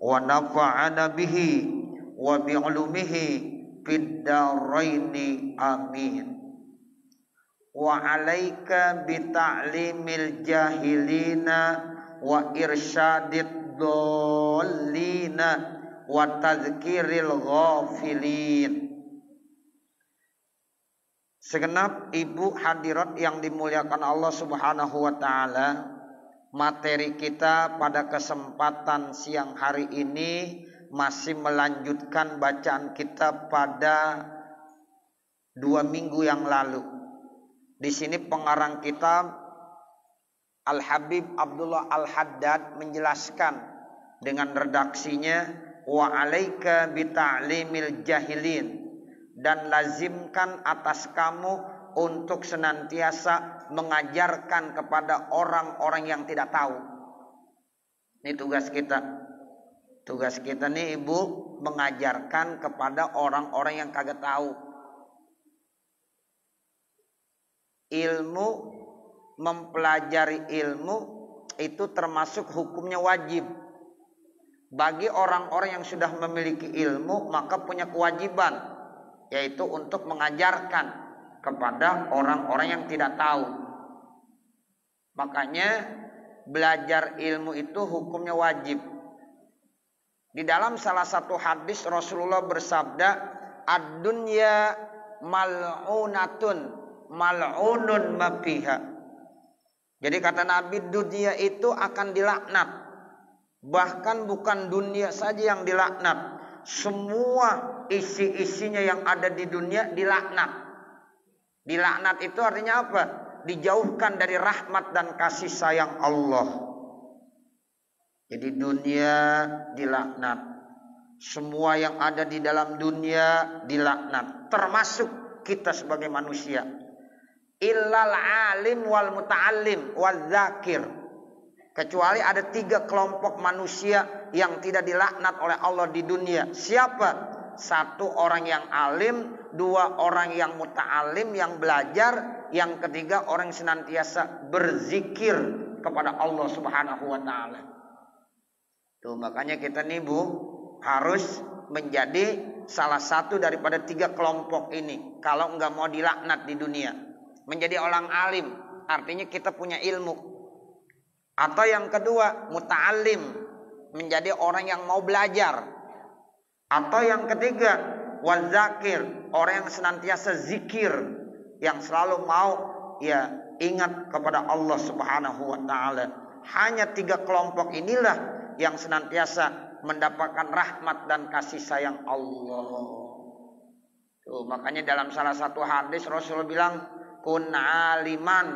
wa nafa'ana bihi wa bi'ulumihi fid daraini amin. Wa alaika bi ta'limil jahilina wa irsyadid dhallina wa tadzkiril ghafilin. Segenap ibu hadirat yang dimuliakan Allah Subhanahu wa taala, materi kita pada kesempatan siang hari ini masih melanjutkan bacaan kita pada 2 minggu yang lalu. Di sini pengarang kitab Al-Habib Abdullah Al-Haddad menjelaskan dengan redaksinya, wa alaika bi ta'limil jahilin, dan lazimkan atas kamu untuk senantiasa mengajarkan kepada orang-orang yang tidak tahu. Ini tugas kita. Tugas kita nih ibu, mengajarkan kepada orang-orang yang kagak tahu. Ilmu, mempelajari ilmu itu termasuk hukumnya wajib. Bagi orang-orang yang sudah memiliki ilmu, maka punya kewajiban, yaitu untuk mengajarkan kepada orang-orang yang tidak tahu. Makanya belajar ilmu itu hukumnya wajib. Di dalam salah satu hadis Rasulullah bersabda, ad-dunya mal'unatun mal'unun ma fiha. Jadi kata Nabi, dunia itu akan dilaknat. Bahkan bukan dunia saja yang dilaknat, semua isi-isinya yang ada di dunia dilaknat. Dilaknat itu artinya apa? Dijauhkan dari rahmat dan kasih sayang Allah. Jadi dunia dilaknat. Semua yang ada di dalam dunia dilaknat, termasuk kita sebagai manusia. Illal alim wal muta'allim wal dzakir. Kecuali ada 3 kelompok manusia yang tidak dilaknat oleh Allah di dunia. Siapa? 1 orang yang alim, 2 orang yang muta'alim yang belajar, yang ketiga orang yang senantiasa berzikir kepada Allah Subhanahu wa taala. Tuh makanya kita nih Bu harus menjadi salah satu daripada 3 kelompok ini kalau enggak mau dilaknat di dunia. Menjadi orang alim artinya kita punya ilmu. Atau yang kedua, muta'alim, menjadi orang yang mau belajar. Atau yang ketiga, wazakir, orang yang senantiasa zikir, yang selalu mau ya ingat kepada Allah Subhanahu wa taala. Hanya 3 kelompok inilah yang senantiasa mendapatkan rahmat dan kasih sayang Allah. Tuh, makanya dalam salah satu hadis Rasulullah bilang, kun aliman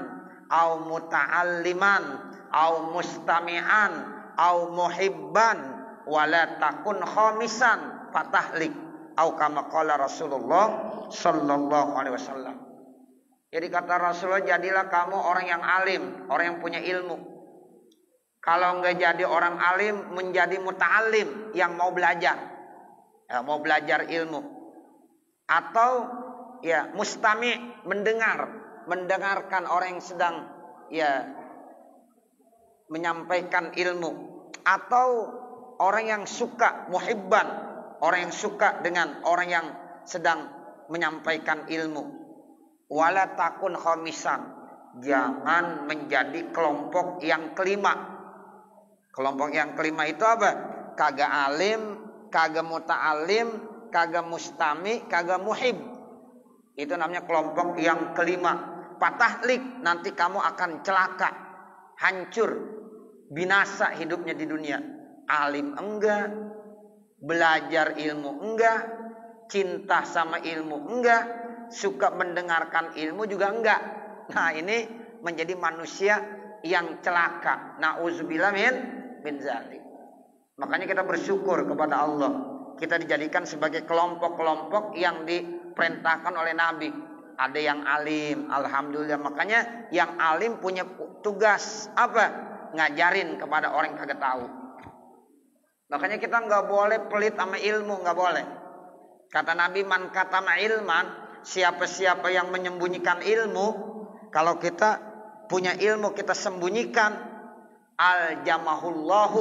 au muta'alliman au mustami'an au muhibban wala takun khamisan fatahlik au kama qala Rasulullah sallallahu alaihi wasallam. Jadi kata Rasulullah, jadilah kamu orang yang alim, orang yang punya ilmu. Kalau enggak jadi orang alim, menjadi muta'allim yang mau belajar. Ya, mau belajar ilmu. Atau ya mustami', mendengarkan orang yang sedang ya menyampaikan ilmu. Atau orang yang suka, muhibban, orang yang suka dengan orang yang sedang menyampaikan ilmu. Wala takun khamisan, jangan menjadi kelompok yang kelima. Kelompok yang kelima itu apa? Kagak alim, kagak muta'alim, kagak mustami, kagak muhib. Itu namanya kelompok yang kelima. Patahlik, nanti kamu akan celaka, hancur, binasa hidupnya di dunia. Alim enggak, belajar ilmu enggak, cinta sama ilmu enggak, suka mendengarkan ilmu juga enggak. Nah ini menjadi manusia yang celaka. Na'udzubillah min zalik. Makanya kita bersyukur kepada Allah, kita dijadikan sebagai kelompok-kelompok yang diperintahkan oleh Nabi. Ada yang alim, alhamdulillah. Makanya yang alim punya tugas apa? Ngajarin kepada orang yang kagak tahu. Makanya kita nggak boleh pelit sama ilmu, nggak boleh. Kata Nabi, man katama ilman, siapa-siapa yang menyembunyikan ilmu, kalau kita punya ilmu kita sembunyikan, al jamahullahu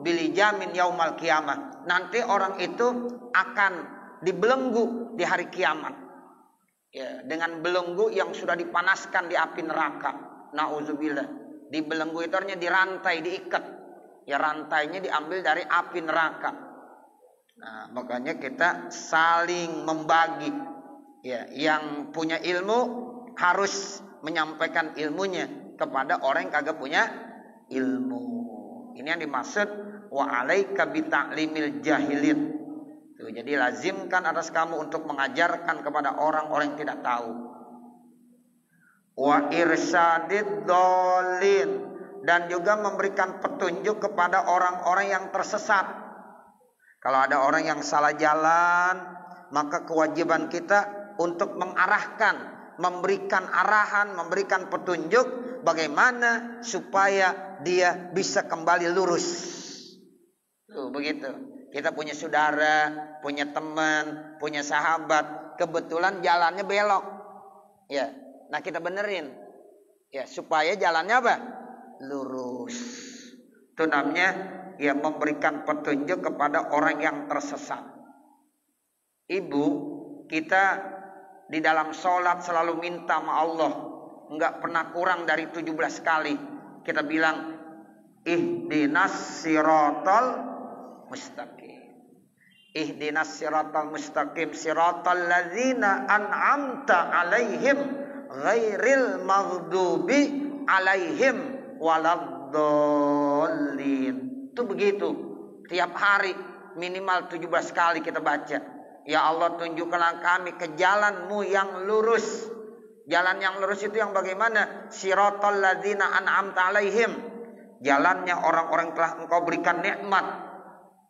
bilijamin yaumal qiyamah. Nanti orang itu akan dibelenggu di hari kiamat. Ya, dengan belenggu yang sudah dipanaskan di api neraka. Nauzubillah. Dibelenggu itu artinya dirantai, diikat. Ya, rantainya diambil dari api neraka. Nah, makanya kita saling membagi. Ya, yang punya ilmu harus menyampaikan ilmunya kepada orang yang kagak punya ilmu. Ini yang dimaksud wa alaika bi ta'limil jahilin. Tuh, jadi lazimkan atas kamu untuk mengajarkan kepada orang-orang yang tidak tahu. Wa irsyadid dhalin, dan juga memberikan petunjuk kepada orang-orang yang tersesat. Kalau ada orang yang salah jalan, maka kewajiban kita untuk mengarahkan, memberikan arahan, memberikan petunjuk bagaimana supaya dia bisa kembali lurus. Tuh, begitu. Kita punya saudara, punya teman, punya sahabat, kebetulan jalannya belok. Ya, nah kita benerin. Ya, supaya jalannya apa? Lurus. Itu namanya ya memberikan petunjuk kepada orang yang tersesat. Ibu, kita di dalam sholat selalu minta sama Allah, enggak pernah kurang dari 17 kali kita bilang ihdinas siratal mustaqim. Ihdinas siratal mustaqim siratal ladzina an'amta alaihim ghairil maghdubi alaihim waladdallin. Itu begitu. Tiap hari minimal 17 kali kita baca. Ya Allah, tunjukkanlah kami ke jalan-Mu yang lurus. Jalan yang lurus itu yang bagaimana? Siratal ladzina an'amta alaihim. Jalannya orang-orang telah Engkau berikan nikmat.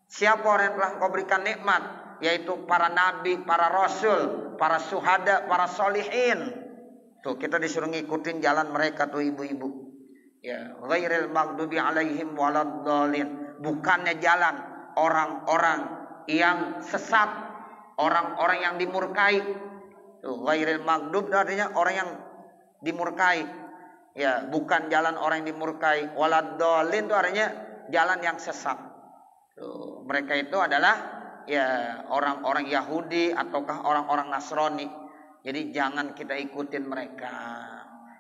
Siapa orang yang telah Engkau berikan nikmat? Yaitu para nabi, para rasul, para syuhada, para solihin. Tuh, kita disuruh ngikutin jalan mereka tuh ibu-ibu. Ya, ghairil maghdubi alaihim waladdallin. Bukannya jalan orang-orang yang sesat, orang-orang yang dimurkai. Tuh, ghairil maghdub artinya orang yang dimurkai. Ya, bukan jalan orang yang dimurkai. Waladdallin itu artinya jalan yang sesat. Tuh, mereka itu adalah ya orang-orang Yahudi ataukah orang-orang Nasrani. Jadi jangan kita ikutin mereka.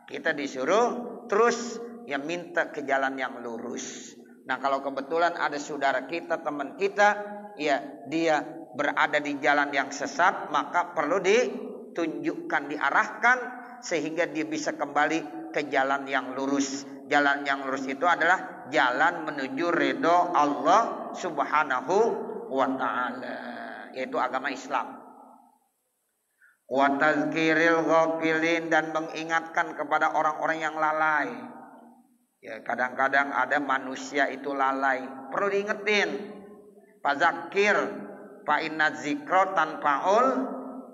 Kita disuruh terus ya minta ke jalan yang lurus. Nah, kalau kebetulan ada saudara kita, teman kita, ya dia berada di jalan yang sesat, maka perlu ditunjukkan, diarahkan sehingga dia bisa kembali ke jalan yang lurus. Jalan yang lurus itu adalah jalan menuju ridho Allah Subhanahu wa taala, yaitu agama Islam. Wa tazkiril ghafilin, dan mengingatkan kepada orang-orang yang lalai. Ya, kadang-kadang ada manusia itu lalai, perlu diingetin. Fazakir fa inna dzikra tanfa'ul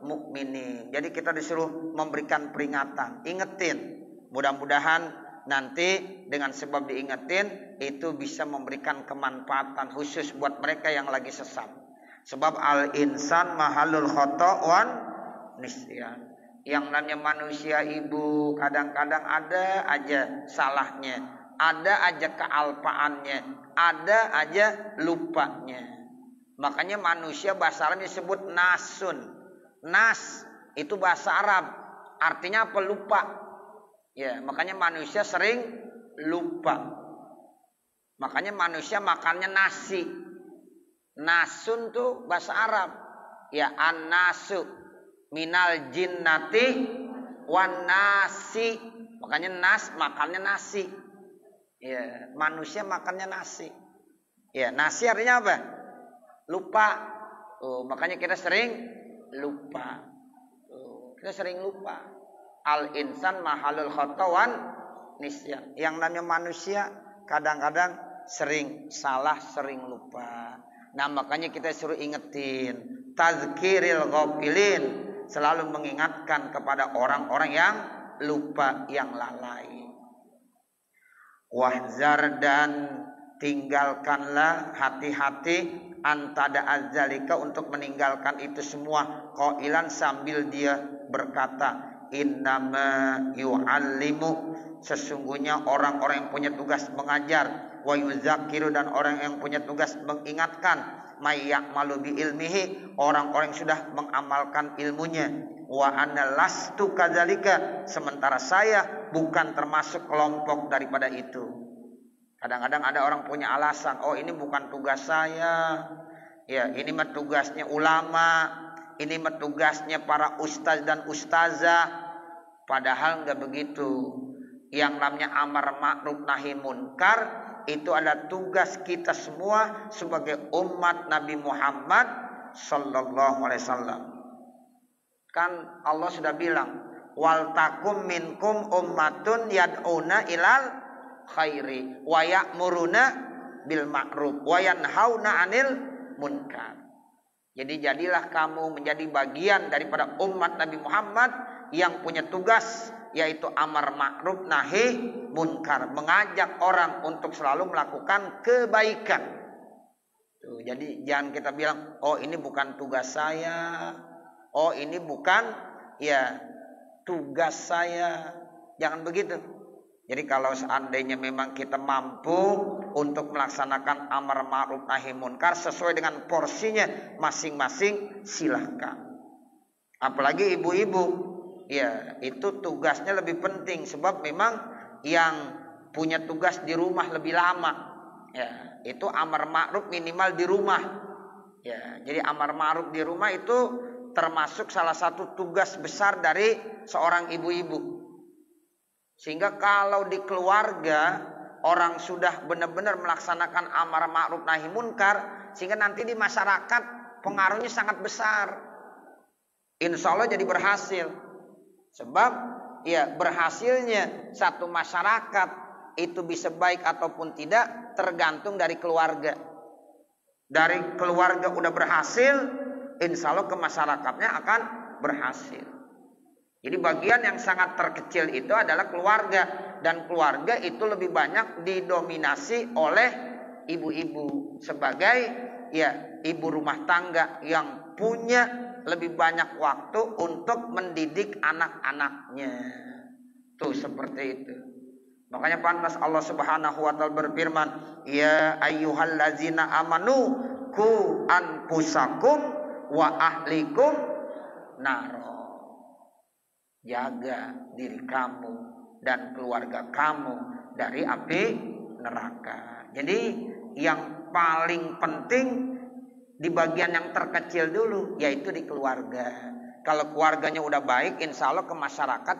mukminin. Jadi kita disuruh memberikan peringatan, ingetin. Mudah-mudahan nanti dengan sebab diingetin itu bisa memberikan kemanfaatan khusus buat mereka yang lagi sesat. Sebab al insan mahalul khata' wan nisyan. Yang namanya manusia ibu kadang-kadang ada aja salahnya, ada aja kealpaannya, ada aja lupanya. Makanya manusia bahasa Arab disebut nasun. Nas itu bahasa Arab, artinya apa? Lupa. Ya, makanya manusia sering lupa. Makanya manusia makannya nasi. Nasun tuh bahasa Arab. Ya, an-nasu minal jinnati wan nasi. Makanya nas makannya nasi. Ya, manusia makannya nasi. Ya, nasi artinya apa? Lupa. Oh, makanya kita sering lupa. Oh, kita sering lupa. Al insan mahalul khotawan nisyan. Yang namanya manusia kadang-kadang sering salah, sering lupa. Nah, makanya kita suruh ingetin. Tazkiril ghafilin, selalu mengingatkan kepada orang-orang yang lupa, yang lalai. Wahzar, dan tinggalkanlah, hati-hati antada azzalika, untuk meninggalkan itu semua. Qailan, sambil dia berkata, innama yu'allimu, sesungguhnya orang-orang yang punya tugas mengajar, wa yuzakiru, dan orang yang punya tugas mengingatkan, may ya'malu bi ilmihi, orang-orang yang sudah mengamalkan ilmunya, wa ana lastu kadzalika, sementara saya bukan termasuk kelompok daripada itu. Kadang-kadang ada orang punya alasan, oh ini bukan tugas saya, ya ini mah tugasnya ulama, ini mah tugasnya para ustaz dan ustazah. Padahal enggak begitu. Yang namanya amar ma'ruf nahi munkar itu adalah tugas kita semua sebagai umat Nabi Muhammad sallallahu alaihi wasallam. Kan Allah sudah bilang, wal takum minkum ummatun yad'una ilal khairi wa ya'muruna bil ma'ruf wa yanhauna 'anil munkar. Jadi jadilah kamu menjadi bagian daripada umat Nabi Muhammad yang punya tugas, yaitu amar ma'ruf nahi munkar, mengajak orang untuk selalu melakukan kebaikan. Tuh, jadi jangan kita bilang, oh ini bukan tugas saya, oh ini bukan ya tugas saya. Jangan begitu. Jadi kalau seandainya memang kita mampu untuk melaksanakan amar ma'ruf nahi munkar sesuai dengan porsinya masing-masing, silahkan. Apalagi ibu-ibu, ya itu tugasnya lebih penting, sebab memang yang punya tugas di rumah lebih lama. Ya, itu amar ma'ruf minimal di rumah. Ya, jadi amar ma'ruf di rumah itu termasuk salah satu tugas besar dari seorang ibu-ibu. Sehingga kalau di keluarga orang sudah benar-benar melaksanakan amar ma'ruf nahi munkar, sehingga nanti di masyarakat pengaruhnya sangat besar. Insya Allah jadi berhasil. Sebab ya berhasilnya satu masyarakat itu bisa baik ataupun tidak tergantung dari keluarga. Dari keluarga udah berhasil, insya Allah ke masyarakatnya akan berhasil. Jadi bagian yang sangat terkecil itu adalah keluarga, dan keluarga itu lebih banyak didominasi oleh ibu-ibu sebagai ya ibu rumah tangga yang punya lebih banyak waktu untuk mendidik anak-anaknya. Tuh seperti itu. Makanya pantas Allah Subhanahu wa taala berfirman, ya ayyuhallazina amanu qu anfusakum wa ahlikum naro. Jaga diri kamu dan keluarga kamu dari api neraka. Jadi yang paling penting di bagian yang terkecil dulu, yaitu di keluarga. Kalau keluarganya udah baik, insya Allah ke masyarakat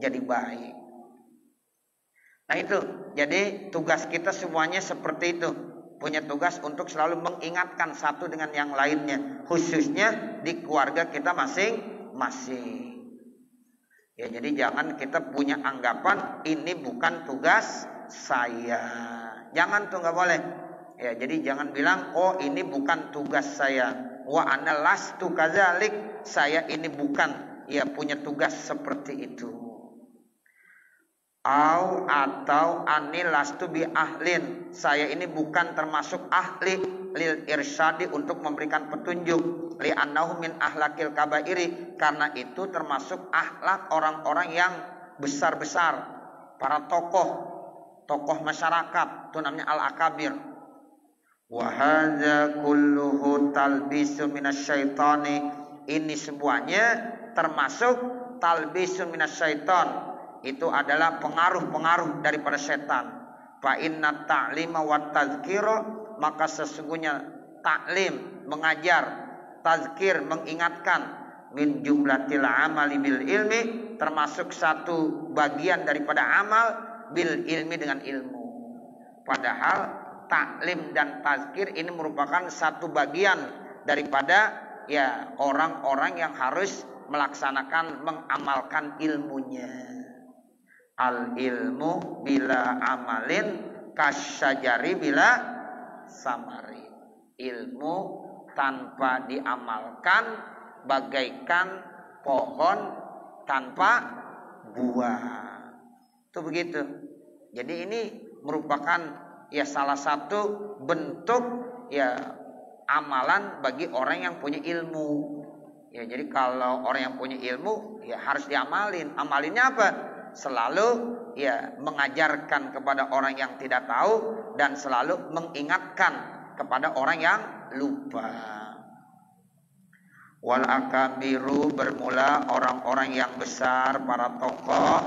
jadi baik. Nah itu, jadi tugas kita semuanya seperti itu. Punya tugas untuk selalu mengingatkan satu dengan yang lainnya, khususnya di keluarga kita masing-masing. Ya, jadi jangan kita punya anggapan ini bukan tugas saya. Jangan tuh, nggak boleh. Ya, jadi jangan bilang oh ini bukan tugas saya. Wa ana lastu kadzalik, saya ini bukan ya punya tugas seperti itu. Atau ani lastu bi ahlin, saya ini bukan termasuk ahli lil irsyadi untuk memberikan petunjuk, li annahu min ahlakil kabairi, karena itu termasuk akhlak orang-orang yang besar-besar, para tokoh masyarakat, itu namanya al-akabir. Wa hadza kulluhu talbisu minasyaitani, ini semuanya termasuk talbisu minasyaitan, itu adalah pengaruh-pengaruh daripada setan. Fa inna ta'lima wa tazkira, maka sesungguhnya taklim mengajar, tazkir mengingatkan, min jumlatil amali bil ilmi, termasuk satu bagian daripada amal bil ilmi dengan ilmu. Padahal taklim dan tazkir ini merupakan satu bagian daripada ya orang-orang yang harus melaksanakan mengamalkan ilmunya. Al ilmu bila amalin kasyajari bila samari. Ilmu tanpa diamalkan bagaikan pohon tanpa buah. Itu begitu. Jadi ini merupakan ya salah satu bentuk ya amalan bagi orang yang punya ilmu. Ya, jadi kalau orang yang punya ilmu ya harus diamalin. Amalinnya apa? Selalu ya mengajarkan kepada orang yang tidak tahu dan selalu mengingatkan kepada orang yang lupa. Wal akabiru, bermula orang-orang yang besar, para tokoh,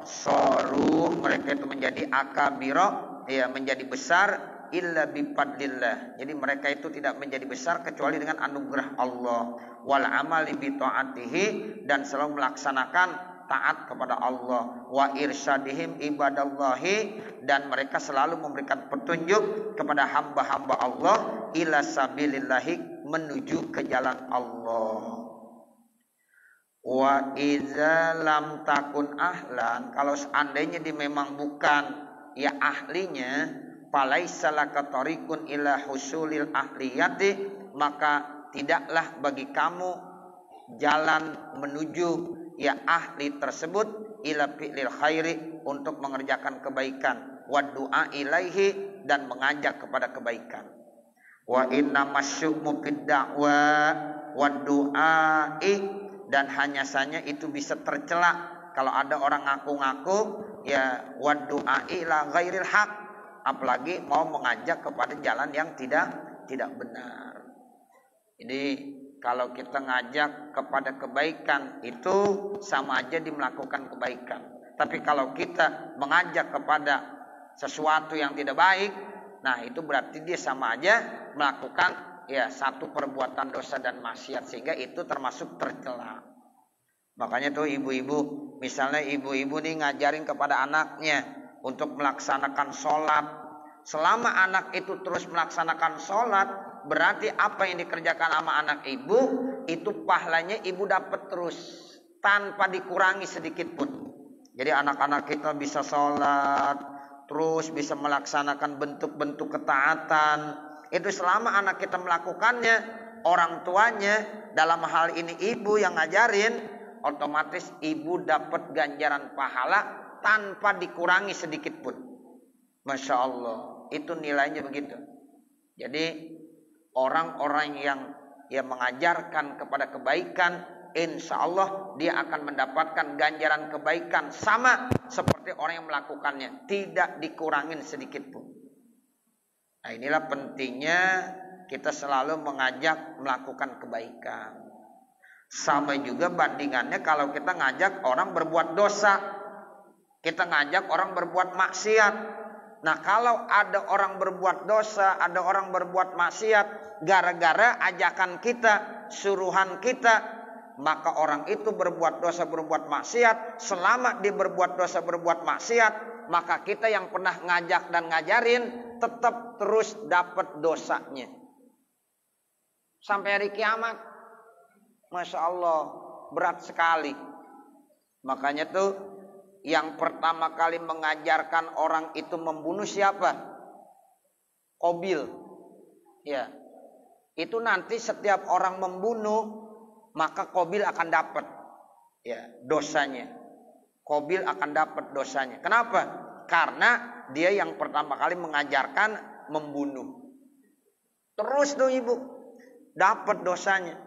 soru, mereka itu menjadi akabiro, ya menjadi besar, illa bifadlillah. Jadi mereka itu tidak menjadi besar kecuali dengan anugerah Allah. Wal amali bi taatihi, dan selalu melaksanakan taat kepada Allah. Wa irsyadihim ibadallahi, dan mereka selalu memberikan petunjuk kepada hamba-hamba Allah, ila sabilillahi, menuju ke jalan Allah. Wa idza lam takun ahlan, kalau seandainya dia memang bukan ya ahlinya, falaisa laka tariqun ila husulil ahliyati, maka tidaklah bagi kamu jalan menuju ya ahli tersebut, ila fi'lil khairi, untuk mengerjakan kebaikan, wa du'a ilaihi, dan mengajak kepada kebaikan. Wa inna masyu'mu fid da'wa wa du'a'i, dan hanya saja itu bisa tercela kalau ada orang ngaku-ngaku ya wa du'a'i la ghairil haq, apalagi mau mengajak kepada jalan yang tidak benar. Jadi kalau kita ngajak kepada kebaikan itu sama aja melakukan kebaikan. Tapi kalau kita mengajak kepada sesuatu yang tidak baik, nah itu berarti dia sama aja melakukan ya satu perbuatan dosa dan maksiat, sehingga itu termasuk tercela. Makanya tuh ibu-ibu, misalnya ibu-ibu nih ngajarin kepada anaknya untuk melaksanakan sholat. Selama anak itu terus melaksanakan sholat, berarti apa yang dikerjakan sama anak ibu itu pahalanya ibu dapat terus tanpa dikurangi sedikit pun. Jadi anak-anak kita bisa sholat, terus bisa melaksanakan bentuk-bentuk ketaatan. Itu selama anak kita melakukannya, orang tuanya dalam hal ini ibu yang ngajarin, otomatis ibu dapat ganjaran pahala tanpa dikurangi sedikit pun. Masya Allah, itu nilainya begitu. Jadi orang-orang yang mengajarkan kepada kebaikan, insya Allah dia akan mendapatkan ganjaran kebaikan sama seperti orang yang melakukannya, tidak dikurangin sedikit pun. Nah, inilah pentingnya kita selalu mengajak melakukan kebaikan. Sama juga bandingannya kalau kita ngajak orang berbuat dosa, kita ngajak orang berbuat maksiat. Nah, kalau ada orang berbuat dosa, ada orang berbuat maksiat, gara-gara ajakan kita, suruhan kita, maka orang itu berbuat dosa, berbuat maksiat. Selama dia berbuat dosa, berbuat maksiat, maka kita yang pernah ngajak dan ngajarin tetap terus dapat dosanya sampai hari kiamat. Masya Allah, berat sekali. Makanya tuh yang pertama kali mengajarkan orang itu membunuh siapa? Qabil. Ya. Itu nanti setiap orang membunuh, maka Qabil akan dapat ya dosanya. Qabil akan dapat dosanya. Kenapa? Karena dia yang pertama kali mengajarkan membunuh. Terus tuh ibu dapat dosanya.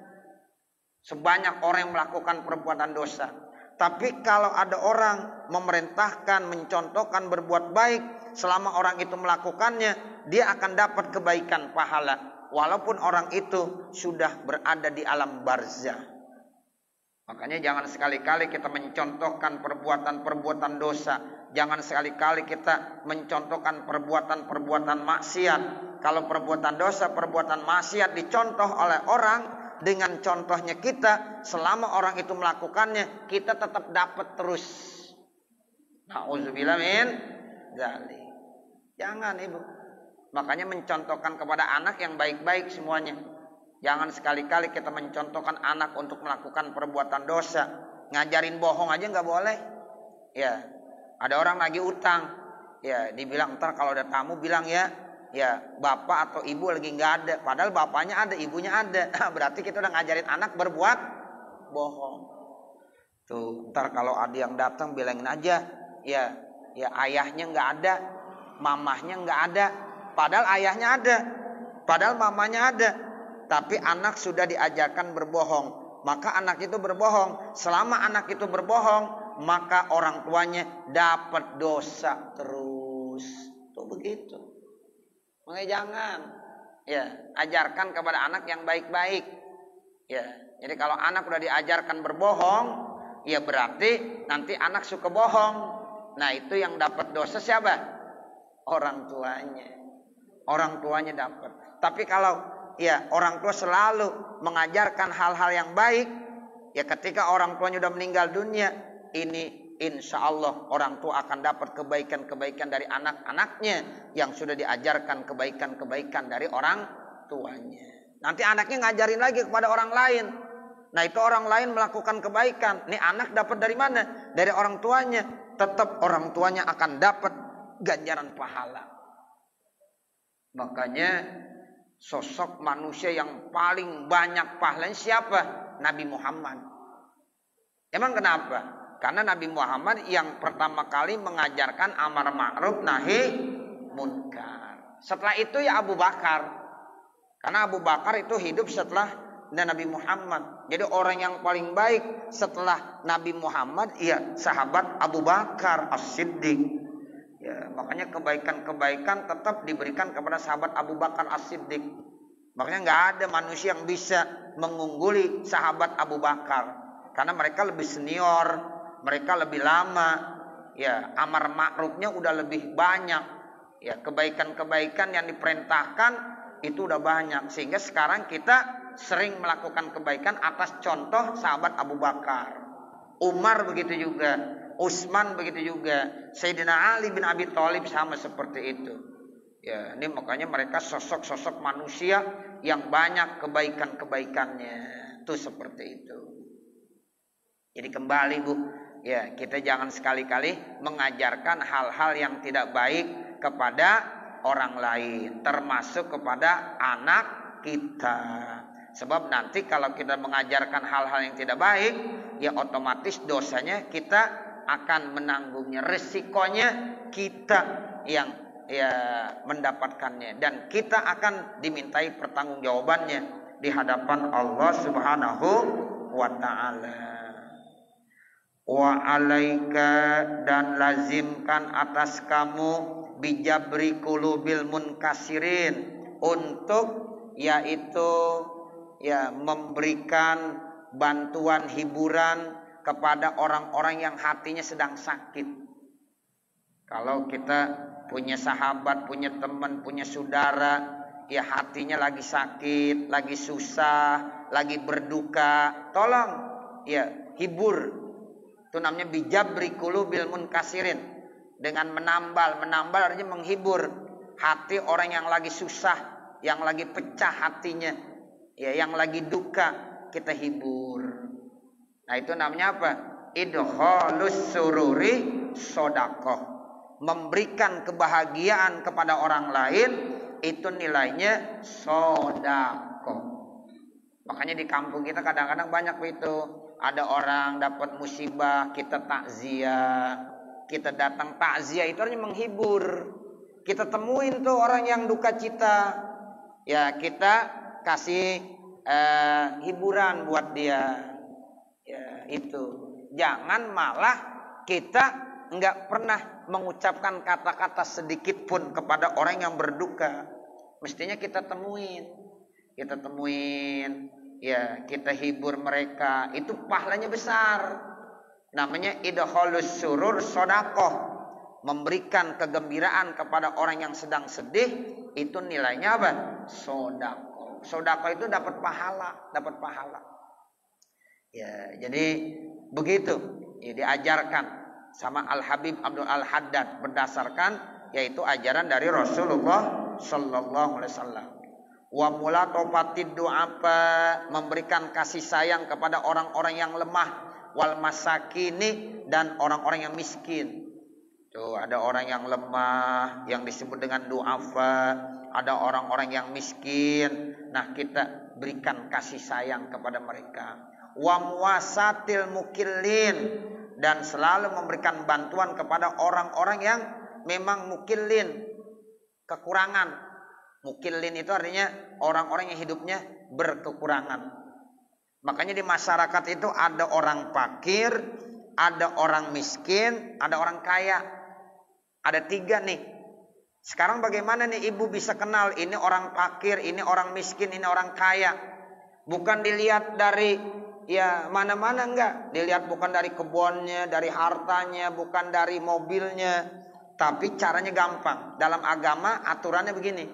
Sebanyak orang yang melakukan perbuatan dosa. Tapi kalau ada orang memerintahkan, mencontohkan berbuat baik, selama orang itu melakukannya, dia akan dapat kebaikan pahala. Walaupun orang itu sudah berada di alam barzah. Makanya jangan sekali-kali kita mencontohkan perbuatan-perbuatan dosa. Jangan sekali-kali kita mencontohkan perbuatan-perbuatan maksiat. Kalau perbuatan dosa, perbuatan maksiat dicontoh oleh orang, dengan contohnya kita, selama orang itu melakukannya, kita tetap dapat terus. Na'udzubillah min dzalik. Jangan ibu. Makanya mencontohkan kepada anak yang baik-baik semuanya. Jangan sekali-kali kita mencontohkan anak untuk melakukan perbuatan dosa. Ngajarin bohong aja nggak boleh. Ya, ada orang lagi utang. Ya, dibilang ntar kalau ada tamu bilang ya bapak atau ibu lagi nggak ada, padahal bapaknya ada, ibunya ada. Berarti kita udah ngajarin anak berbuat bohong. Tuh, ntar kalau ada yang datang bilangin aja, ya ayahnya nggak ada, mamahnya nggak ada, padahal ayahnya ada, padahal mamanya ada, tapi anak sudah diajarkan berbohong. maka anak itu berbohong. Selama anak itu berbohong, maka orang tuanya dapat dosa terus. Tuh begitu. Makanya jangan ya ajarkan kepada anak yang baik-baik. Ya, jadi kalau anak udah diajarkan berbohong, ya berarti nanti anak suka bohong. Nah, itu yang dapat dosa siapa? Orang tuanya. Orang tuanya dapat. Tapi kalau ya orang tua selalu mengajarkan hal-hal yang baik, ya ketika orang tuanya udah meninggal dunia, ini insya Allah orang tua akan dapat kebaikan-kebaikan dari anak-anaknya yang sudah diajarkan kebaikan-kebaikan dari orang tuanya. Nanti anaknya ngajarin lagi kepada orang lain. Nah, itu orang lain melakukan kebaikan. Nih anak dapat dari mana? Dari orang tuanya. Tetap orang tuanya akan dapat ganjaran pahala. Makanya sosok manusia yang paling banyak pahalanya siapa? Nabi Muhammad. Emang kenapa? Karena Nabi Muhammad yang pertama kali mengajarkan amar ma'ruf nahi munkar. Setelah itu ya Abu Bakar. Karena Abu Bakar itu hidup setelah Nabi Muhammad. Jadi orang yang paling baik setelah Nabi Muhammad ya sahabat Abu Bakar As-Siddiq. Ya, makanya kebaikan-kebaikan tetap diberikan kepada sahabat Abu Bakar As-Siddiq. Makanya nggak ada manusia yang bisa mengungguli sahabat Abu Bakar. Karena mereka lebih senior, mereka lebih lama. Ya, amar ma'rufnya udah lebih banyak. Ya, kebaikan-kebaikan yang diperintahkan itu udah banyak. Sehingga sekarang kita sering melakukan kebaikan atas contoh sahabat Abu Bakar. Umar begitu juga. Utsman begitu juga. Sayyidina Ali bin Abi Thalib sama seperti itu. Ya, ini makanya mereka sosok-sosok manusia yang banyak kebaikan-kebaikannya. Itu seperti itu. Jadi kembali Bu, ya kita jangan sekali-kali mengajarkan hal-hal yang tidak baik kepada orang lain, termasuk kepada anak kita. Sebab nanti kalau kita mengajarkan hal-hal yang tidak baik, ya otomatis dosanya kita akan menanggungnya, resikonya kita yang ya mendapatkannya, dan kita akan dimintai pertanggungjawabannya di hadapan Allah Subhanahu wa taala. Wa alaika, dan lazimkan atas kamu bijabri qulubil munkasirin, untuk yaitu ya memberikan bantuan hiburan kepada orang-orang yang hatinya sedang sakit. Kalau kita punya sahabat, punya teman, punya saudara, ya hatinya lagi sakit, lagi susah, lagi berduka, tolong ya hibur. Itu namanya bijabri qulubil munkasirin. Dengan menambal artinya menghibur hati orang yang lagi susah, yang lagi pecah hatinya, ya yang lagi duka, kita hibur. Nah itu namanya apa? Idkhalus sururi shadaqah. Memberikan kebahagiaan kepada orang lain itu nilainya shadaqah. Makanya di kampung kita kadang-kadang banyak itu. Ada orang dapat musibah, kita takziah. Kita datang takziah itu artinya menghibur. Kita temuin tuh orang yang duka cita. Ya kita kasih hiburan buat dia. Ya, itu. Jangan malah kita nggak pernah mengucapkan kata-kata sedikit pun kepada orang yang berduka. Mestinya kita temuin, ya kita hibur mereka. Itu pahalanya besar. Namanya idkhalus surur shadaqah. Memberikan kegembiraan kepada orang yang sedang sedih, itu nilainya apa? Shadaqah. Shadaqah itu dapat pahala. Ya, jadi begitu ya, diajarkan sama Al-Habib Abdul Al-Haddad berdasarkan yaitu ajaran dari Rasulullah sallallahu alaihi wasallam. Wa mulatofatid du'afa, memberikan kasih sayang kepada orang-orang yang lemah, wal masakini, dan orang-orang yang miskin. Tuh ada orang yang lemah yang disebut dengan du'afa, ada orang-orang yang miskin. Nah, kita berikan kasih sayang kepada mereka. Wa muwasatil mukillin, dan selalu memberikan bantuan kepada orang-orang yang memang mukillin, kekurangan. Mukillin itu artinya orang-orang yang hidupnya berkekurangan. Makanya di masyarakat itu ada orang fakir, ada orang miskin, ada orang kaya. Ada 3 nih. Sekarang bagaimana nih ibu bisa kenal ini orang fakir, ini orang miskin, ini orang kaya? Bukan dilihat dari ya mana-mana, enggak. Dilihat bukan dari kebunnya, dari hartanya, bukan dari mobilnya. Tapi caranya gampang. Dalam agama aturannya begini.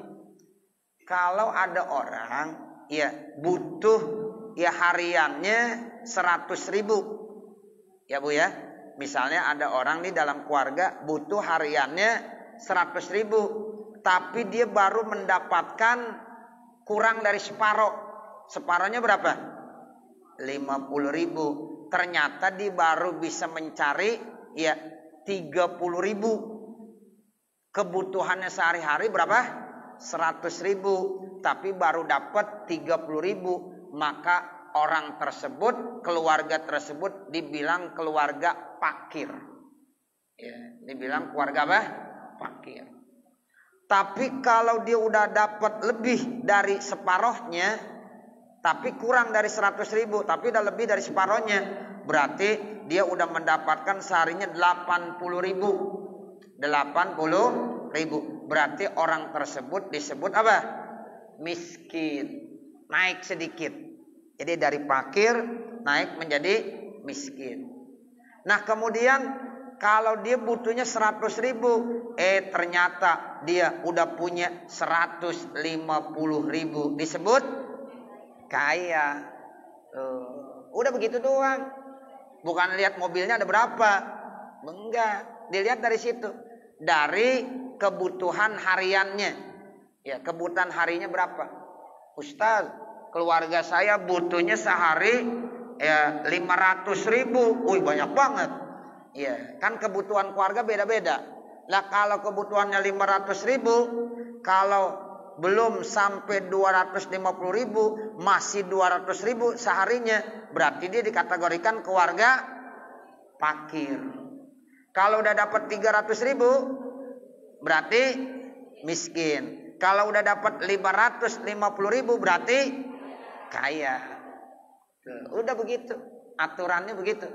Kalau ada orang ya butuh ya hariannya 100.000. Ya Bu ya. Misalnya ada orang nih dalam keluarga butuh hariannya 100.000, tapi dia baru mendapatkan kurang dari separoh. Separohnya berapa? 50.000. Ternyata dia baru bisa mencari ya 30.000. Kebutuhannya sehari-hari berapa? 100.000, tapi baru dapat 30.000. Maka orang tersebut, keluarga tersebut dibilang keluarga fakir. Ya, dibilang keluarga apa? Fakir. Tapi kalau dia udah dapat lebih dari separohnya, tapi kurang dari 100.000, tapi udah lebih dari separohnya, berarti dia udah mendapatkan seharinya 80.000. 80.000. Berarti orang tersebut disebut apa? Miskin. Naik sedikit. Jadi dari fakir naik menjadi miskin. Nah kemudian kalau dia butuhnya 100.000, ternyata dia udah punya 150.000, disebut kaya. Udah begitu doang. Bukan lihat mobilnya ada berapa. Enggak, dilihat dari situ. Dari kebutuhan hariannya. Ya, kebutuhan harinya berapa? Ustaz, keluarga saya butuhnya sehari ya 500.000. Wih, banyak banget. Ya, kan kebutuhan keluarga beda-beda. Lah kalau kebutuhannya 500.000, kalau belum sampai 250.000, masih 200.000 seharinya, berarti dia dikategorikan keluarga fakir. Kalau udah dapat 300.000, berarti miskin. Kalau udah dapat 550.000, berarti kaya. Tuh, udah begitu, aturannya begitu.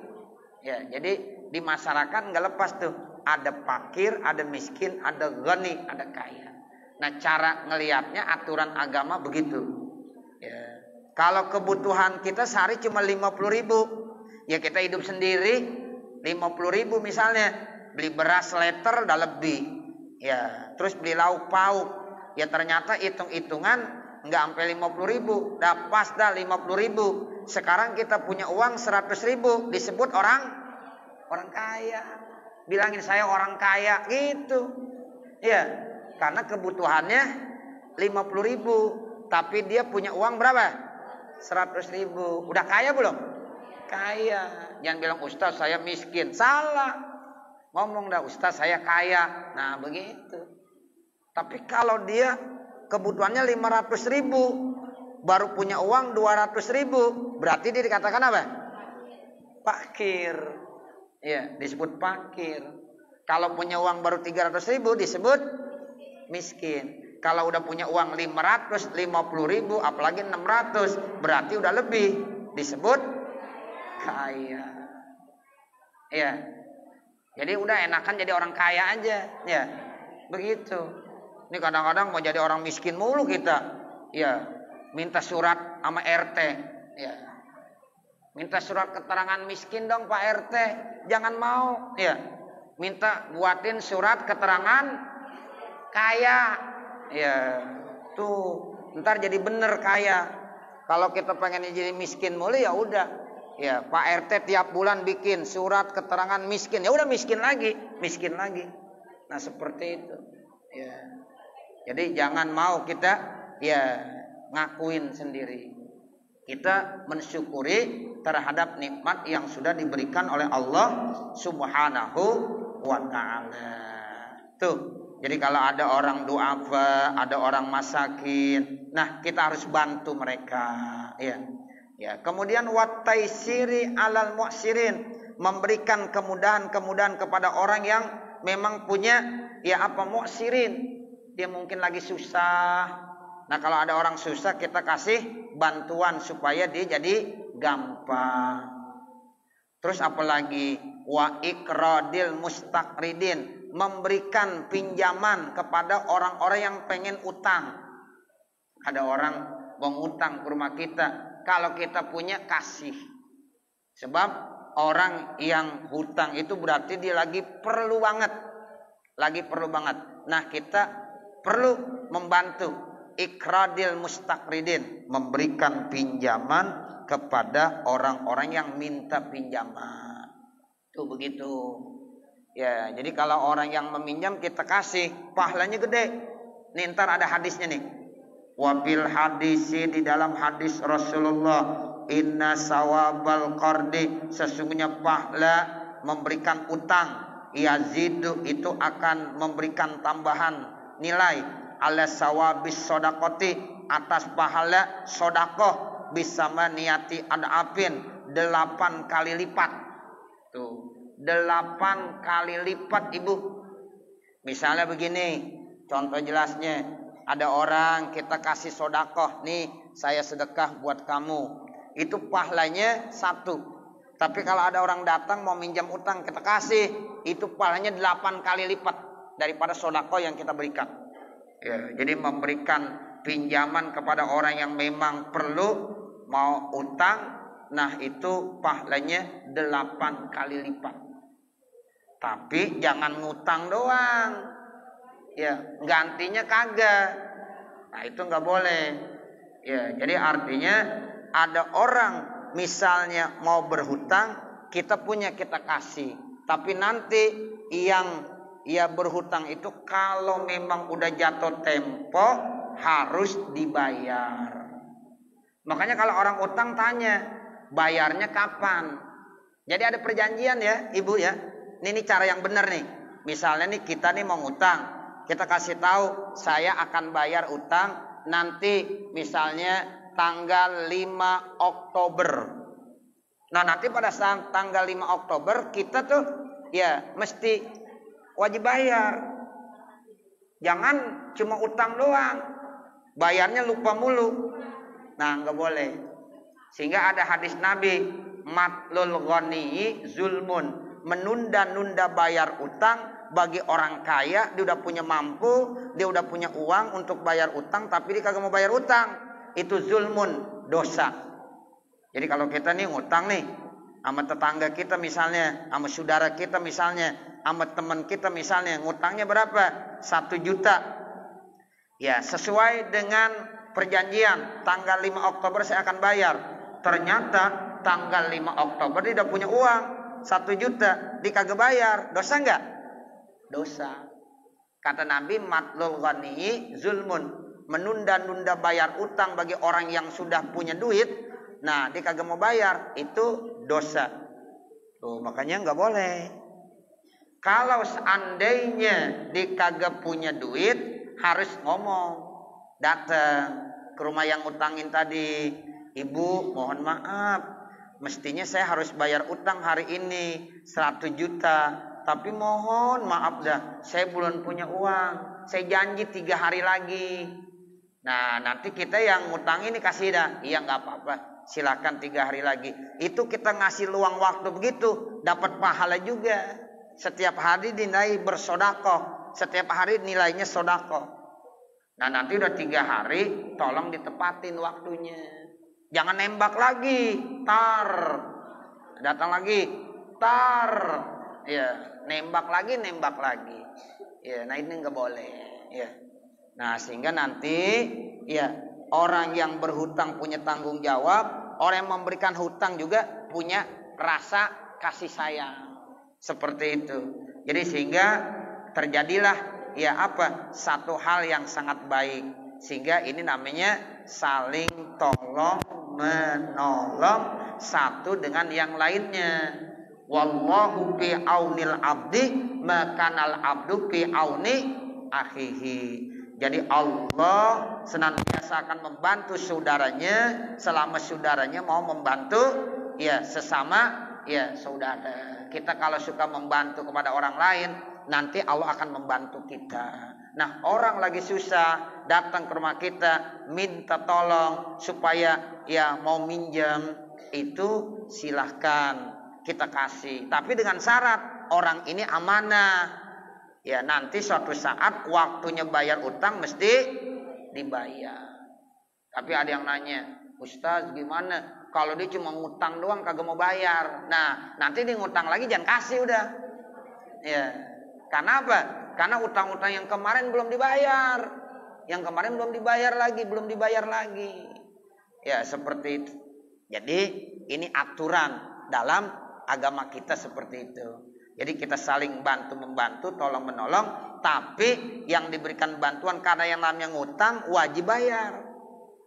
Ya, jadi di masyarakat nggak lepas tuh. Ada fakir, ada miskin, ada ghani, ada kaya. Nah cara ngelihatnya aturan agama begitu. Ya. Kalau kebutuhan kita sehari cuma 50.000, ya kita hidup sendiri 50.000 misalnya. Beli beras liter udah lebih. Ya, terus beli lauk pauk. Ya ternyata hitung-hitungan nggak sampai 50.000, dah pas dah 50.000. Sekarang kita punya uang 100.000, disebut orang kaya. Bilangin saya orang kaya gitu. Ya, karena kebutuhannya 50.000, tapi dia punya uang berapa? 100.000. Udah kaya belum? Kaya. Jangan bilang Ustaz saya miskin. Salah. Ngomong dah Ustaz saya kaya. Nah begitu. Tapi kalau dia kebutuhannya 500.000, baru punya uang 200.000, berarti dia dikatakan apa? Fakir. Ya, disebut fakir. Kalau punya uang baru 300.000 disebut miskin. Kalau udah punya uang 550.000, apalagi 600, berarti udah lebih, disebut kaya. Ya. Jadi udah enakan jadi orang kaya aja, ya. Begitu. Ini kadang-kadang mau jadi orang miskin mulu kita. Ya, minta surat sama RT, ya. Minta surat keterangan miskin dong Pak RT. Jangan mau, ya. Minta buatin surat keterangan kaya. Ya, tuh ntar jadi bener kaya. Kalau kita pengen jadi miskin mulu ya udah. Ya, Pak RT tiap bulan bikin surat keterangan miskin. Ya udah miskin lagi. Nah, seperti itu. Ya. Jadi jangan mau kita ya ngakuin sendiri. Kita mensyukuri terhadap nikmat yang sudah diberikan oleh Allah Subhanahu wa ta'ala. Tuh. Jadi kalau ada orang du'afa, ada orang masakin, nah kita harus bantu mereka, ya. Ya, kemudian wat taisiri alal mu'sirin, memberikan kemudahan-kemudahan kepada orang yang memang punya ya apa mu'sirin. Dia mungkin lagi susah. Nah, kalau ada orang susah kita kasih bantuan supaya dia jadi gampang. Terus apalagi wa ikradil mustaqridin, memberikan pinjaman kepada orang-orang yang pengen utang. Ada orang mau utang ke rumah kita, kalau kita punya kasih. Sebab orang yang hutang itu berarti dia lagi perlu banget. Nah, kita perlu membantu ikradil mustaqridin, memberikan pinjaman kepada orang-orang yang minta pinjaman. Tuh begitu. Ya, jadi kalau orang yang meminjam kita kasih, pahalanya gede. Nih ntar ada hadisnya nih. Wabil hadisi, di dalam hadis Rasulullah, inna sawabal qardi, sesungguhnya pahala memberikan utang, yazidu, itu akan memberikan tambahan nilai, ala sawabis sodakoti, atas pahala sodakoh, bisa niati adapin, 8 kali lipat. Tuh, 8 kali lipat ibu. Misalnya begini, contoh jelasnya, ada orang kita kasih sodakoh, nih saya sedekah buat kamu, itu pahalanya 1. Tapi kalau ada orang datang mau minjam utang kita kasih, itu pahalanya 8 kali lipat daripada sodakoh yang kita berikan. Ya, jadi memberikan pinjaman kepada orang yang memang perlu mau utang, nah itu pahalanya 8 kali lipat. Tapi jangan ngutang doang, ya gantinya kagak. Nah itu nggak boleh. Ya, jadi artinya ada orang misalnya mau berhutang, kita punya kita kasih. Tapi nanti yang ia berhutang itu kalau memang udah jatuh tempo harus dibayar. Makanya kalau orang utang tanya, bayarnya kapan? Jadi ada perjanjian ya ibu ya. Ini cara yang benar nih. Misalnya nih kita nih mau ngutang, kita kasih tahu saya akan bayar utang nanti misalnya tanggal 5 Oktober. Nah nanti pada saat tanggal 5 Oktober kita tuh ya mesti wajib bayar. Jangan cuma utang doang, bayarnya lupa mulu. Nah nggak boleh. Sehingga ada hadis Nabi, matlul ghaniyi zulmun, menunda-nunda bayar utang bagi orang kaya. Dia udah punya mampu, dia udah punya uang untuk bayar utang, tapi dia kagak mau bayar utang, itu zulmun, dosa. Jadi kalau kita nih ngutang nih sama tetangga kita misalnya, sama saudara kita misalnya, sama teman kita misalnya, ngutangnya berapa? 1 juta. Ya sesuai dengan perjanjian, tanggal 5 Oktober saya akan bayar. Ternyata tanggal 5 Oktober dia udah punya uang 1 juta, dia kagak bayar. Dosa enggak? Dosa. Kata Nabi, matlul ghaniyi zulmun, menunda-nunda bayar utang bagi orang yang sudah punya duit. Nah dia kagak mau bayar, itu dosa. Tuh, makanya nggak boleh. Kalau seandainya dia kagak punya duit, harus ngomong, datang ke rumah yang utangin tadi, ibu mohon maaf, mestinya saya harus bayar utang hari ini 100 juta, tapi mohon maaf dah, saya belum punya uang, saya janji 3 hari lagi. Nah nanti kita yang ngutang ini kasih dah, iya nggak apa-apa, silakan 3 hari lagi. Itu kita ngasih luang waktu begitu, dapat pahala juga. Setiap hari dinilai bersodakoh, setiap hari nilainya sodakoh. Nah nanti udah 3 hari, tolong ditepatin waktunya. Jangan nembak lagi, tar. Datang lagi, tar. Ya, nembak lagi. Ya, nah ini nggak boleh. Ya. Nah sehingga nanti, ya orang yang berhutang punya tanggung jawab, orang yang memberikan hutang juga punya rasa kasih sayang. Seperti itu. Jadi sehingga terjadilah ya apa? Satu hal yang sangat baik. Sehingga ini namanya saling tolong menolong satu dengan yang lainnya. Wallahu fi aunil abdi makanal abdu fi auni akhihi. Jadi Allah senantiasa akan membantu saudaranya selama saudaranya mau membantu ya sesama ya saudara. Kita kalau suka membantu kepada orang lain, nanti Allah akan membantu kita. Nah, orang lagi susah datang ke rumah kita, minta tolong supaya ya mau minjam, itu silahkan kita kasih, tapi dengan syarat orang ini amanah. Ya, nanti suatu saat waktunya bayar utang mesti dibayar. Tapi ada yang nanya, Ustaz gimana kalau dia cuma ngutang doang kagak mau bayar? Nah, nanti dia ngutang lagi jangan kasih udah. Ya. Karena apa? Karena utang-utang yang kemarin belum dibayar. Yang kemarin belum dibayar lagi. Ya, seperti itu. Jadi, ini aturan dalam agama kita seperti itu. Jadi kita saling bantu-membantu, tolong-menolong. Tapi yang diberikan bantuan karena yang namanya ngutang wajib bayar.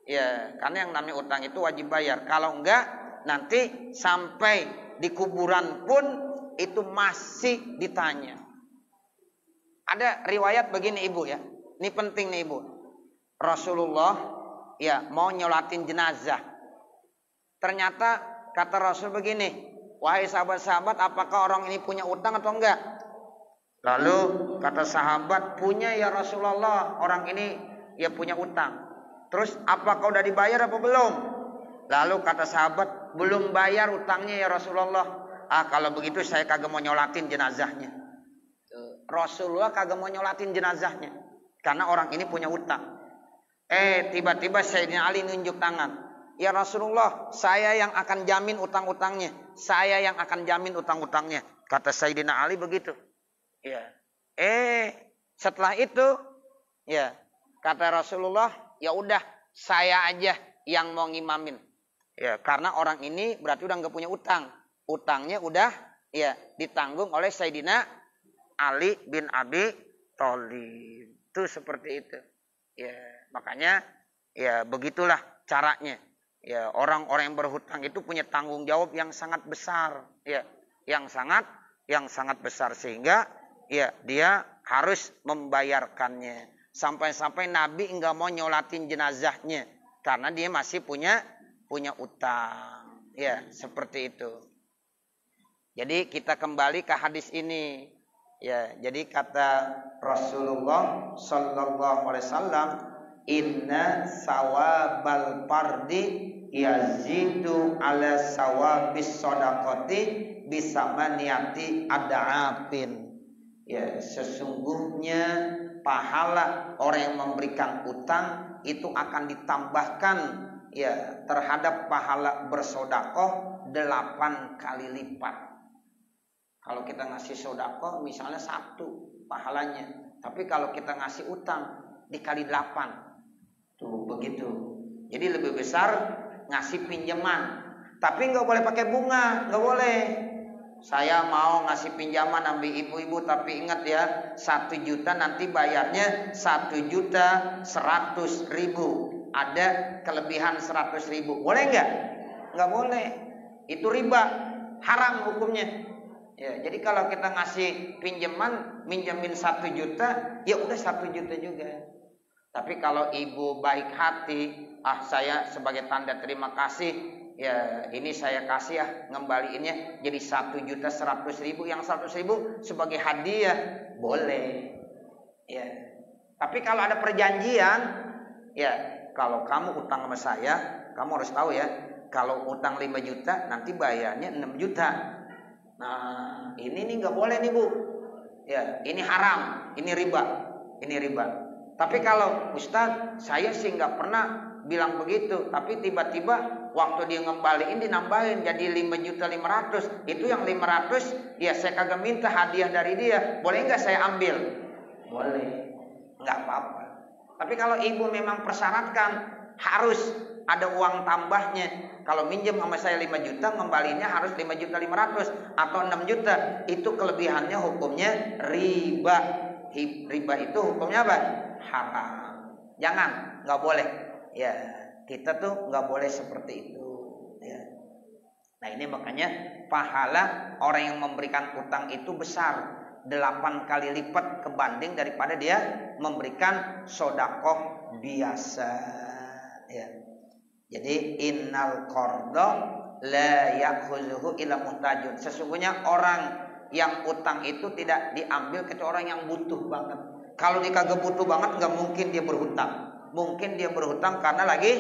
Ya, karena yang namanya utang itu wajib bayar. Kalau enggak, nanti sampai di kuburan pun itu masih ditanya. Ada riwayat begini ibu ya. Ini penting nih ibu. Rasulullah ya mau nyolatin jenazah. Ternyata kata Rasul begini. Wahai sahabat-sahabat, apakah orang ini punya utang atau enggak? Lalu kata sahabat, punya ya Rasulullah. Orang ini ya punya utang. Terus apakah udah dibayar apa belum? Lalu kata sahabat, belum bayar utangnya ya Rasulullah. Kalau begitu saya kagak mau nyolatin jenazahnya. Rasulullah kagak mau nyolatin jenazahnya. Karena orang ini punya utang. Tiba-tiba Sayyidina Ali nunjuk tangan. Ya Rasulullah, saya yang akan jamin utang-utangnya. Saya yang akan jamin utang-utangnya. Kata Sayyidina Ali begitu. Ya. Setelah itu, ya kata Rasulullah, ya udah saya aja yang mau ngimamin. Ya, karena orang ini berarti udah nggak punya utang. Utangnya udah ya ditanggung oleh Sayyidina Ali bin Abi Thalib. Itu seperti itu. Ya, makanya ya begitulah caranya. Ya, orang-orang yang berhutang itu punya tanggung jawab yang sangat besar, ya, yang sangat besar sehingga ya dia harus membayarkannya. Sampai-sampai Nabi enggak mau nyolatin jenazahnya karena dia masih punya utang. Ya, seperti itu. Jadi kita kembali ke hadis ini. Ya, jadi kata Rasulullah sallallahu alaihi wasallam, inna sawabal fardi yazidu ala sawabis shadaqati bisamaniyati ad'afin. Ya, sesungguhnya pahala orang yang memberikan utang itu akan ditambahkan ya terhadap pahala bersedekah 8 kali lipat. Kalau kita ngasih sedekah misalnya 1 pahalanya, tapi kalau kita ngasih utang dikali 8. Tuh begitu. Jadi lebih besar ngasih pinjaman. Tapi nggak boleh pakai bunga, nggak boleh. Saya mau ngasih pinjaman ambil ibu-ibu, tapi ingat ya 1 juta nanti bayarnya 1.100.000. Ada kelebihan 100.000. Boleh nggak? Nggak boleh. Itu riba, haram hukumnya. Ya, jadi kalau kita ngasih pinjaman, minjemin 1 juta, ya udah 1 juta juga. Tapi kalau ibu baik hati, saya sebagai tanda terima kasih, ya ini saya kasih ya ngembaliinnya jadi 1.100.000, yang 100.000 sebagai hadiah, boleh. Ya. Tapi kalau ada perjanjian, ya kalau kamu utang sama saya, kamu harus tahu ya, kalau utang 5 juta nanti bayarnya 6 juta. Nah, ini nih nggak boleh nih Bu. Ya, ini haram, ini riba. Tapi kalau Ustaz, saya sih nggak pernah bilang begitu, tapi tiba-tiba waktu dia ngembaliin dinambahin jadi 5.500.000. Itu yang 500 ya saya kagak minta hadiah dari dia. Boleh nggak saya ambil? Boleh. Nggak apa-apa. Tapi kalau ibu memang persyaratkan harus ada uang tambahnya. Kalau minjem sama saya 5 juta, ngembalinya harus 5.500.000 atau 6 juta. Itu kelebihannya hukumnya riba. Riba itu hukumnya apa? Haram. Jangan, nggak boleh. Ya, kita tuh nggak boleh seperti itu. Ya. Nah ini makanya pahala orang yang memberikan utang itu besar, 8 kali lipat kebanding daripada dia memberikan sedekah biasa. Ya. Jadi innal qarda la yakhuzuhu illa muhtajun. Sesungguhnya orang yang utang itu tidak diambil kecuali orang yang butuh banget. Kalau dia kagak butuh banget nggak mungkin dia berhutang. Mungkin dia berhutang karena lagi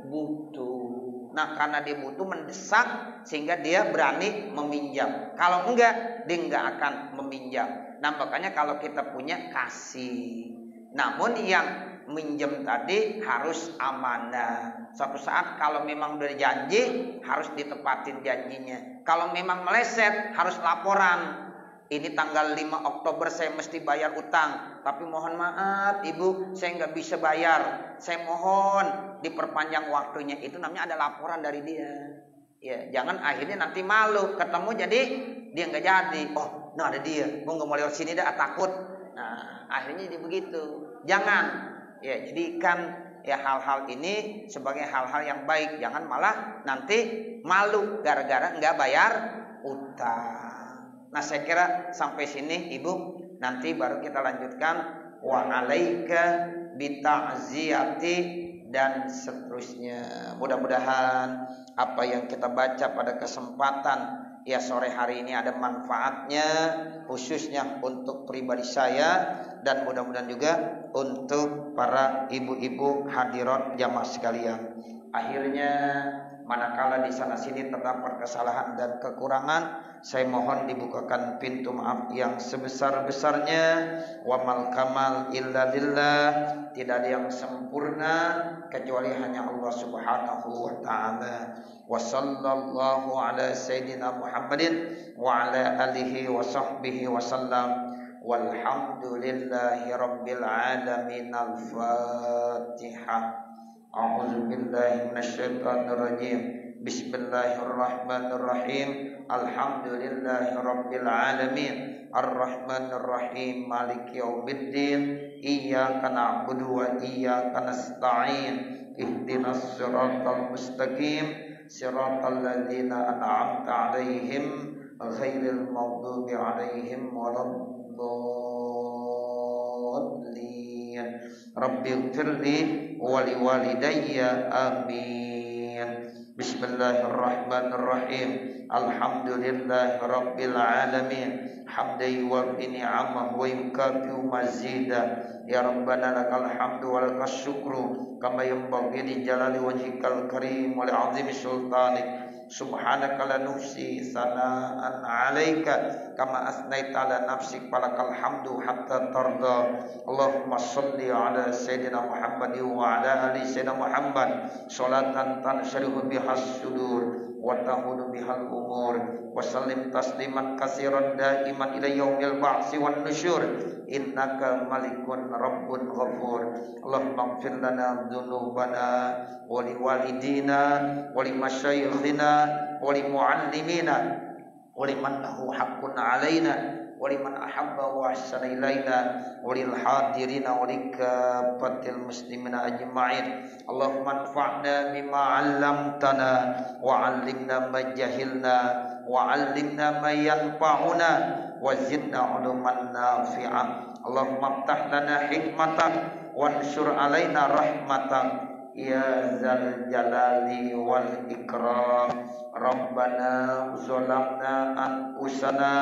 butuh. Nah, karena dia butuh mendesak sehingga dia berani meminjam. Kalau enggak, dia enggak akan meminjam. Nah, makanya kalau kita punya kasih. Namun yang minjem tadi harus amanah. Suatu saat kalau memang udah janji harus ditepatin janjinya. Kalau memang meleset harus laporan. Ini tanggal 5 Oktober saya mesti bayar utang. Tapi mohon maaf ibu, saya nggak bisa bayar. Saya mohon diperpanjang waktunya. Itu namanya ada laporan dari dia. Ya, jangan akhirnya nanti malu. Ketemu jadi dia nggak jadi. Oh, nah ada dia. Gue nggak mau lewat sini dah, takut. Nah, akhirnya jadi begitu. Jangan. Ya, jadikan ya hal-hal ini sebagai hal-hal yang baik. Jangan malah nanti malu gara-gara nggak bayar utang. Nah, saya kira sampai sini Ibu, nanti baru kita lanjutkan wa alaika bita'ziyati dan seterusnya. Mudah-mudahan apa yang kita baca pada kesempatan ya sore hari ini ada manfaatnya, khususnya untuk pribadi saya dan mudah-mudahan juga untuk para ibu-ibu hadirat jamaah sekalian. Akhirnya manakala di sana sini terdapat kesalahan dan kekurangan, saya mohon dibukakan pintu maaf yang sebesar-besarnya. Wa mal kamal illa lillah. Tidak ada yang sempurna kecuali hanya Allah Subhanahu wa taala. Wa sallallahu ala sayyidina Muhammadin wa ala alihi wa sahbihi wa sallam. Walhamdulillahi rabbil alamin. Al-Fatihah. A'udzu billahi minasyaitonir rajim. Bismillahirrahmanirrahim. Alhamdulillahi rabbil alamin. Ar-Rahmanir Rahim. Maliki yaumiddin. Iyyaka na'budu wa iyyaka nasta'in. Ihdinas siratal mustaqim. Siratal ladzina an'amta 'alaihim ghairil maghdubi 'alaihim waladdallin. Rabbighfirli wa liwalidayya amin. Bismillahirrahmanirrahim. Alhamdulillahi rabbil alamin. Hamdan wa ni'amah wa yukafi mazida. Ya Rabbana lakal hamdu wa lakas syukru kama yanbaghi li jalali wajhikal karim wa li 'azimi sultanik. Subhanaka la nuhsi sana'an 'alaika kama asnaita 'ala nafsik falakal hamdu hatta tarda. Allahumma shalli 'ala sayyidina Muhammad wa 'ala ali sayyidina Muhammad sholatan tansharihu bihas sudur wa tahunu bihal umur wa sallim tasliman katsiran daiman ila yaumil ba'tsi wan nusyur. Innaka malikun rabbun ghafur. Allahumma ighfir lana dzunubana wa liwalidina wa limasyayikhina wa limuallimina wa liman lahu haqqun alaina wa liman ahabba wa ahsana ilaina wa lil hadirina wa likaffatil muslimina ajma'in. Allahumma anfa'na bima 'allamtana wa 'allimna ma jahilna wa 'allimna ma yanfa'una wa zidna 'ilman nafi'ah. Allahumma iftah lana hikmatak wansur 'alaina rahmatak ya zal jalali wal ikram. Rabbana zalamna anfusana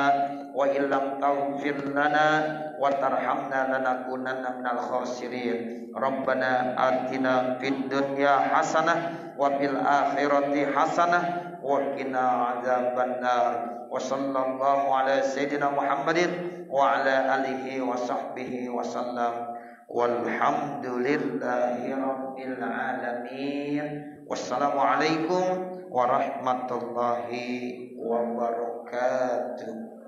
wa illam taghfir lana wa tarhamna lanakunanna minal khasirin. Rabbana atina fid dunya hasanah wa fil akhirati hasanah wa qina adzabannar. Wa sallallahu ala sayyidina Muhammadin wa ala alihi wa sahbihi wa sallam. Walhamdulillahi rabbil alamin. Wassalamualaikum warahmatullahi wabarakatuh.